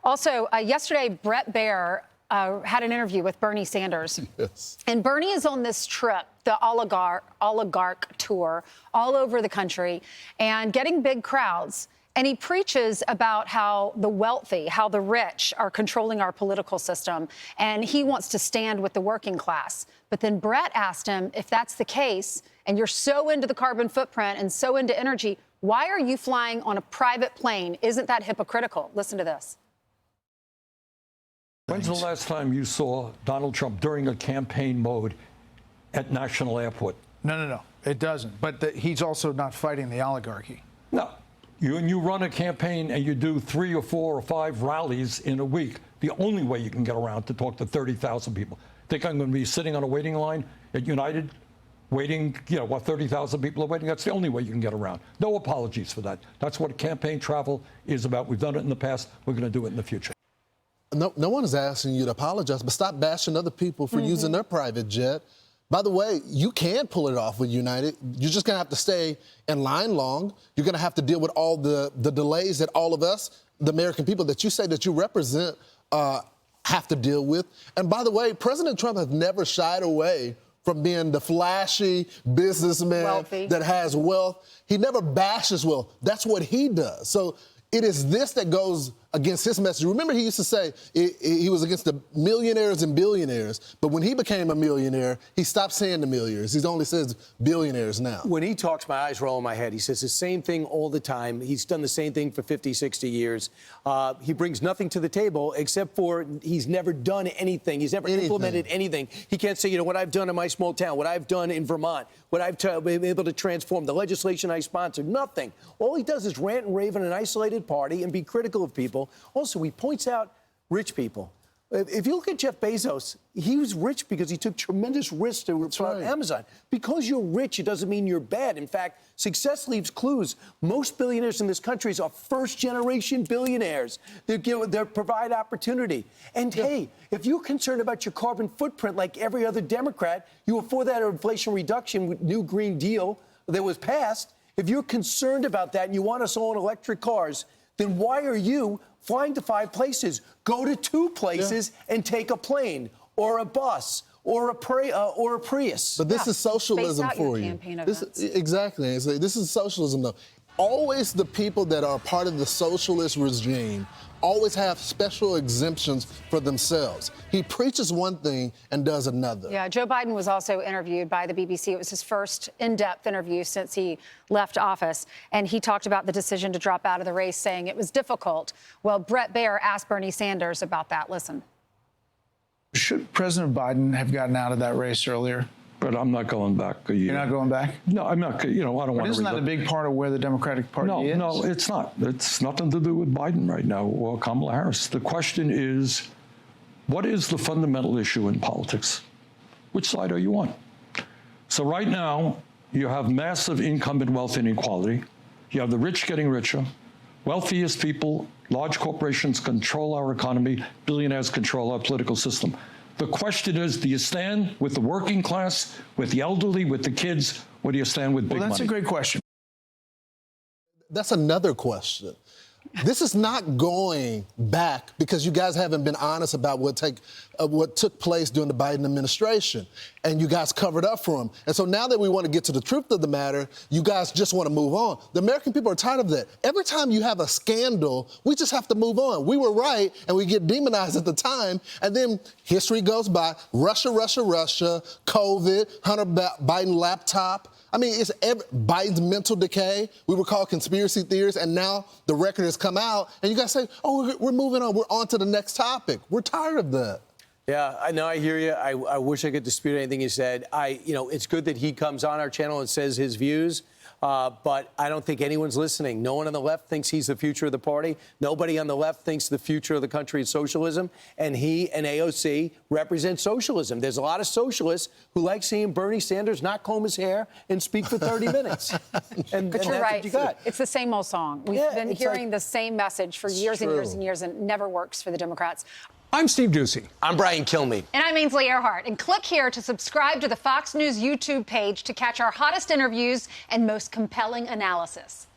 Also, yesterday, Bret Baier had an interview with Bernie Sanders. Yes. And Bernie is on this trip, the oligarch tour, all over the country and getting big crowds. And he preaches about how the wealthy, how the rich are controlling our political system. And he wants to stand with the working class. But then Bret asked him, if that's the case, and you're so into the carbon footprint and so into energy, why are you flying on a private plane? Isn't that hypocritical? Listen to this. When's the last time you saw Donald Trump during a campaign mode at National Airport? No. It doesn't. But he's also not fighting the oligarchy. No. You run a campaign and you do 3 or 4 or 5 rallies in a week. The only way you can get around to talk to 30,000 people. Think I'm going to be sitting on a waiting line at United waiting, 30,000 people are waiting? That's the only way you can get around. No apologies for that. That's what campaign travel is about. We've done it in the past. We're going to do it in the future. No one is asking you to apologize, but stop bashing other people for using their private jet. By the way, you can pull it off with United. You're just going to have to stay in line long. You're going to have to deal with all the delays that all of us, the American people that you say that you represent, have to deal with. And by the way, President Trump has never shied away from being the flashy businessman Wealthy. that has wealth. He never bashes wealth. That's what he does. So it is this that goes against his message. Remember, he used to say he was against the millionaires and billionaires, but when he became a millionaire, he stopped saying the millionaires. He only says billionaires now. When he talks, my eyes roll in my head. He says the same thing all the time. He's done the same thing for 50, 60 years. He brings nothing to the table except for he's never done anything. He's never implemented anything. He can't say, what I've done in my small town, what I've done in Vermont, what I've been able to transform, the legislation I sponsored, nothing. All he does is rant and rave in an isolated party and be critical of people. Also, he points out rich people. If you look at Jeff Bezos, he was rich because he took tremendous risks to start Amazon. Because you're rich, it doesn't mean you're bad. In fact, success leaves clues. Most billionaires in this country are first-generation billionaires. They provide opportunity. And hey, if you're concerned about your carbon footprint like every other Democrat, you were for that Inflation Reduction with new Green Deal that was passed. If you're concerned about that and you want us all in electric cars, then why are you flying to 5 places? Go to 2 places and take a plane or a bus or a Prius. But this is socialism for you. Exactly. This is socialism, though. Always the people that are part of the socialist regime always have special exemptions for themselves. He preaches one thing and does another. Yeah, Joe Biden was also interviewed by the BBC. It was his first in-depth interview since he left office. And he talked about the decision to drop out of the race, saying it was difficult. Well, Bret Baier asked Bernie Sanders about that. Listen. Should President Biden have gotten out of that race earlier? But I'm not going back a year. You're not going back? No, I'm not. I don't want to. Isn't that a big part of where the Democratic Party is? No, it's not. It's nothing to do with Biden right now or Kamala Harris. The question is, what is the fundamental issue in politics? Which side are you on? So right now, you have massive income and wealth inequality. You have the rich getting richer. Wealthiest people, large corporations control our economy. Billionaires control our political system. The question is, do you stand with the working class, with the elderly, with the kids, or do you stand with big money? Well, that's a great question. That's another question. This is not going back because you guys haven't been honest about what took place during the Biden administration, and you guys covered up for him. And so now that we want to get to the truth of the matter, you guys just want to move on. The American people are tired of that. Every time you have a scandal, we just have to move on. We were right, and we get demonized at the time, and then history goes by. Russia, COVID, Hunter Biden laptop. I mean, it's Biden's mental decay. We were called conspiracy theorists, and now the record has come out, and you guys say, oh, we're moving on. We're on to the next topic. We're tired of that. Yeah, I know. I hear you. I wish I could dispute anything you said. It's good that he comes on our channel and says his views. But I don't think anyone's listening. No one on the left thinks he's the future of the party. Nobody on the left thinks the future of the country is socialism. And he and AOC represent socialism. There's a lot of socialists who like seeing Bernie Sanders not comb his hair and speak for 30 minutes. But you're right. It's the same old song. We've been hearing the same message for years and years and years, and it never works for the Democrats. I'm Steve Doocy. I'm Brian Kilmeade. And I'm Ainsley Earhart. And click here to subscribe to the Fox News YouTube page to catch our hottest interviews and most compelling analysis.